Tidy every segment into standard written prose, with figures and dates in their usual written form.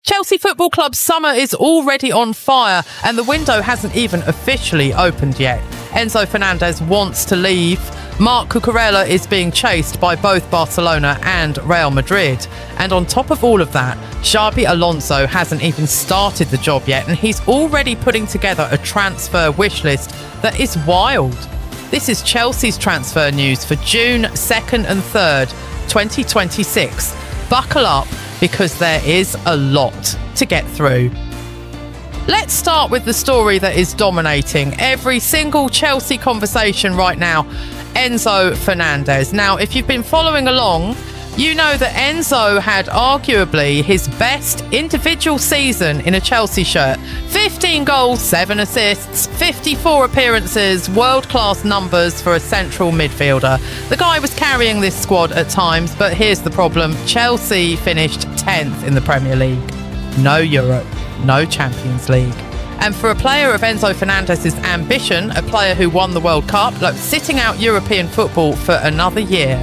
Chelsea Football Club's summer is already on fire and the window hasn't even officially opened yet. Enzo Fernandez wants to leave. Marc Cucurella is being chased by both Barcelona and Real Madrid. And on top of all of that, Xabi Alonso hasn't even started the job yet and he's already putting together a transfer wish list that is wild. This is Chelsea's transfer news for June 2nd and 3rd, 2026. Buckle up, because there is a lot to get through. Let's start with the story that is dominating every single Chelsea conversation right now, Enzo Fernandez. Now, if you've been following along, you know that Enzo had arguably his best individual season in a Chelsea shirt. 15 goals, 7 assists, 54 appearances, world-class numbers for a central midfielder. The guy was carrying this squad at times, but here's the problem. Chelsea finished 10th in the Premier League. No Europe, no Champions League. And for a player of Enzo Fernandez's ambition, a player who won the World Cup, sitting out European football for another year,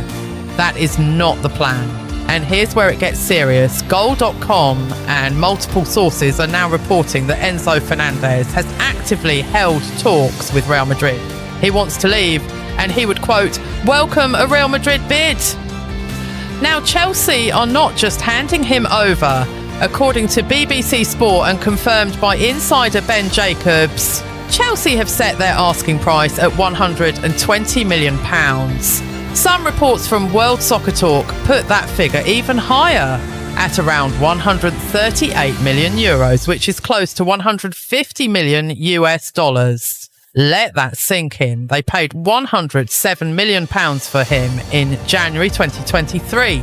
that is not the plan. And here's where it gets serious. Goal.com and multiple sources are now reporting that Enzo Fernandez has actively held talks with Real Madrid. He wants to leave and he would, quote, welcome a Real Madrid bid. Now, Chelsea are not just handing him over. According to BBC Sport and confirmed by insider Ben Jacobs, Chelsea have set their asking price at £120 million. Some reports from World Soccer Talk put that figure even higher, at around 138 million euros, which is close to 150 million US dollars. Let that sink in. They paid £107 million for him in January 2023.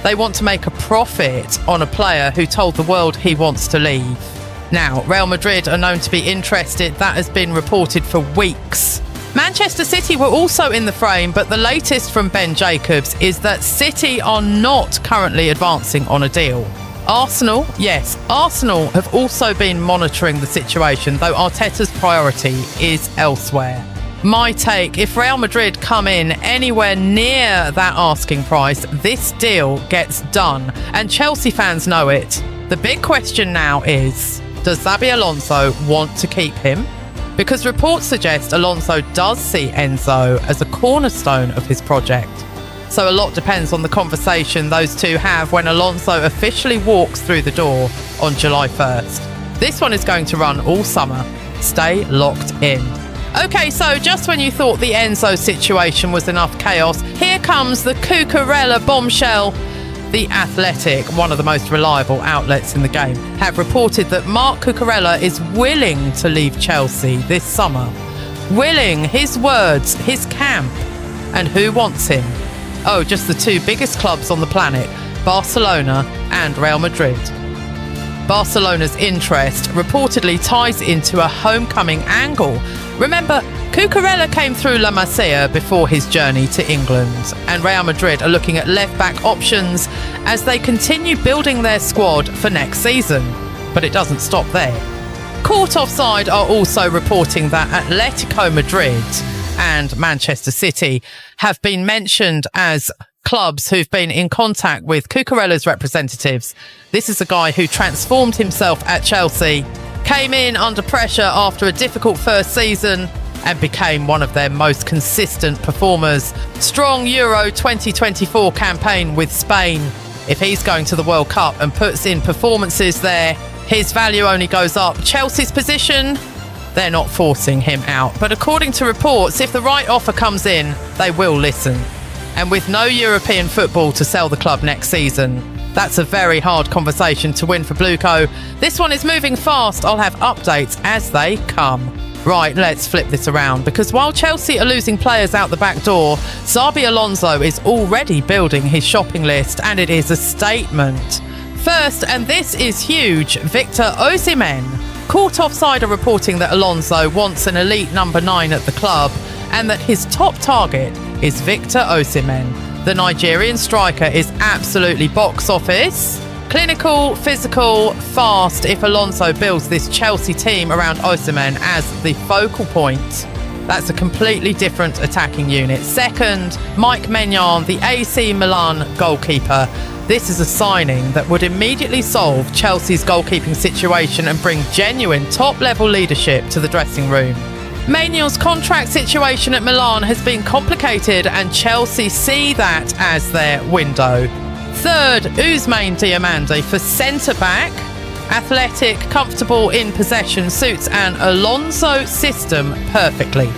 They want to make a profit on a player who told the world he wants to leave. Now, Real Madrid are known to be interested. That has been reported for weeks. Manchester City were also in the frame, but the latest from Ben Jacobs is that City are not currently advancing on a deal. Arsenal, yes, Arsenal have also been monitoring the situation, though Arteta's priority is elsewhere. My take, if Real Madrid come in anywhere near that asking price, this deal gets done. And Chelsea fans know it. The big question now is, does Xabi Alonso want to keep him? Because reports suggest Alonso does see Enzo as a cornerstone of his project. So a lot depends on the conversation those two have when Alonso officially walks through the door on July 1st. This one is going to run all summer. Stay locked in. Okay, so just when you thought the Enzo situation was enough chaos, here comes the Cucurella bombshell. The Athletic, one of the most reliable outlets in the game, have reported that Marc Cucurella is willing to leave Chelsea this summer. Willing, his words, his camp. And who wants him? Oh, just the two biggest clubs on the planet, Barcelona and Real Madrid. Barcelona's interest reportedly ties into a homecoming angle. Remember, Cucurella came through La Masia before his journey to England, and Real Madrid are looking at left-back options as they continue building their squad for next season. But it doesn't stop there. Caught Offside are also reporting that Atletico Madrid and Manchester City have been mentioned as clubs who've been in contact with Cucurella's representatives. This is a guy who transformed himself at Chelsea, came in under pressure after a difficult first season and became one of their most consistent performers. Strong Euro 2024 campaign with Spain. If he's going to the World Cup and puts in performances there, his value only goes up. Chelsea's position, they're not forcing him out. But according to reports, if the right offer comes in, they will listen. And with no European football to sell the club next season, that's a very hard conversation to win for Blueco. This one is moving fast. I'll have updates as they come. Right, let's flip this around, because while Chelsea are losing players out the back door, Xabi Alonso is already building his shopping list, and it is a statement. First, and this is huge, Victor Osimhen. Caught Offside are reporting that Alonso wants an elite number 9 at the club, and that his top target is Victor Osimhen. The Nigerian striker is absolutely box office. Clinical, physical, fast. If Alonso builds this Chelsea team around Osimhen as the focal point, that's a completely different attacking unit. Second, Mike Maignan, the AC Milan goalkeeper. This is a signing that would immediately solve Chelsea's goalkeeping situation and bring genuine top-level leadership to the dressing room. Maignan's contract situation at Milan has been complicated, and Chelsea see that as their window. Third, Osimhen Diomande for centre-back. Athletic, comfortable in possession, suits an Alonso system perfectly.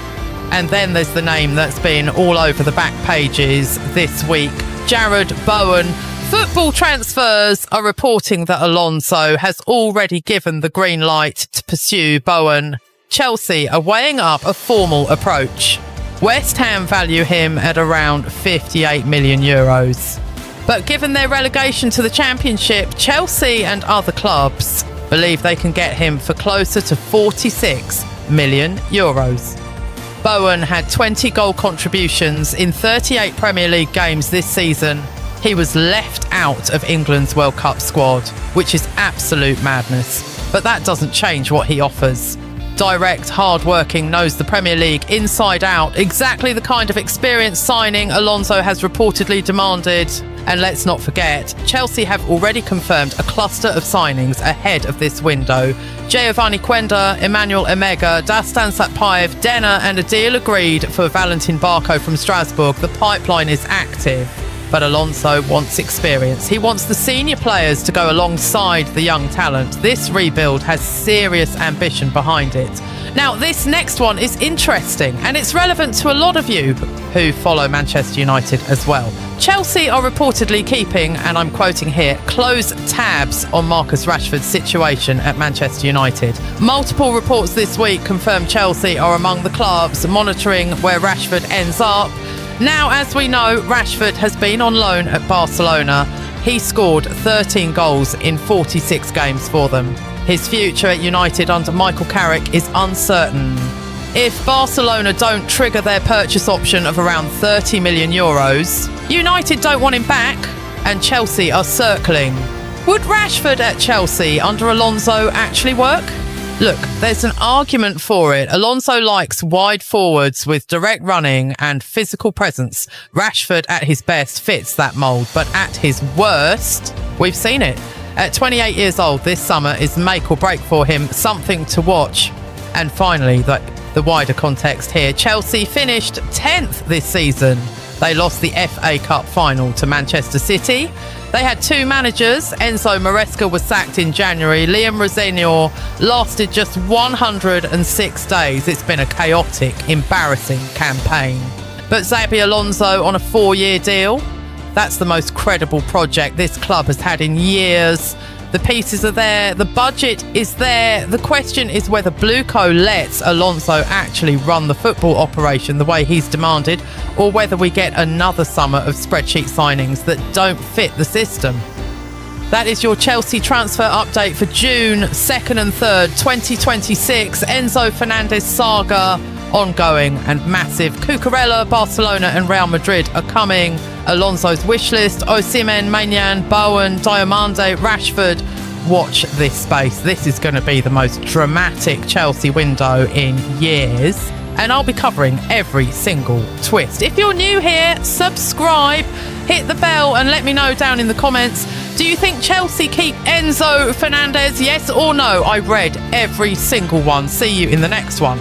And then there's the name that's been all over the back pages this week, Jarrod Bowen. Football Transfers are reporting that Alonso has already given the green light to pursue Bowen. Chelsea are weighing up a formal approach. West Ham value him at around 58 million euros. But given their relegation to the Championship, Chelsea and other clubs believe they can get him for closer to 46 million euros. Bowen had 20 goal contributions in 38 Premier League games this season. He was left out of England's World Cup squad, which is absolute madness. But that doesn't change what he offers. Direct, hard-working, knows the Premier League inside out. Exactly the kind of experienced signing Alonso has reportedly demanded. And let's not forget, Chelsea have already confirmed a cluster of signings ahead of this window. Giovanni Quenda, Emmanuel Emega, Dastan Satpaev, Denner, and a deal agreed for Valentin Barco from Strasbourg. The pipeline is active. But Alonso wants experience. He wants the senior players to go alongside the young talent. This rebuild has serious ambition behind it. Now, this next one is interesting, and it's relevant to a lot of you who follow Manchester United as well. Chelsea are reportedly keeping, and I'm quoting here, close tabs on Marcus Rashford's situation at Manchester United. Multiple reports this week confirm Chelsea are among the clubs monitoring where Rashford ends up. Now, as we know, Rashford has been on loan at Barcelona. He scored 13 goals in 46 games for them. His future at United under Michael Carrick is uncertain. If Barcelona don't trigger their purchase option of around 30 million euros, United don't want him back, and Chelsea are circling. Would Rashford at Chelsea under Alonso actually work? Look, there's an argument for it. Alonso likes wide forwards with direct running and physical presence. Rashford at his best fits that mould, but at his worst, we've seen it. At 28 years old, this summer is make or break for him, something to watch. And finally, the wider context here. Chelsea finished 10th this season. They lost the FA Cup final to Manchester City. They had two managers. Enzo Maresca was sacked in January. Liam Rosenior lasted just 106 days. It's been a chaotic, embarrassing campaign. But Xabi Alonso on a 4-year deal, that's the most credible project this club has had in years. The pieces are there. The budget is there. The question is whether Blueco lets Alonso actually run the football operation the way he's demanded, or whether we get another summer of spreadsheet signings that don't fit the system. That is your Chelsea transfer update for June 2nd and 3rd, 2026. Enzo Fernandez saga ongoing and massive. Cucurella, Barcelona and Real Madrid are coming. Alonso's wish list, Osimhen, Maignan, Bowen, Diomande, Rashford. Watch this space. This is going to be the most dramatic Chelsea window in years. And I'll be covering every single twist. If you're new here, subscribe, hit the bell and let me know down in the comments. Do you think Chelsea keep Enzo Fernandez? Yes or no? I read every single one. See you in the next one.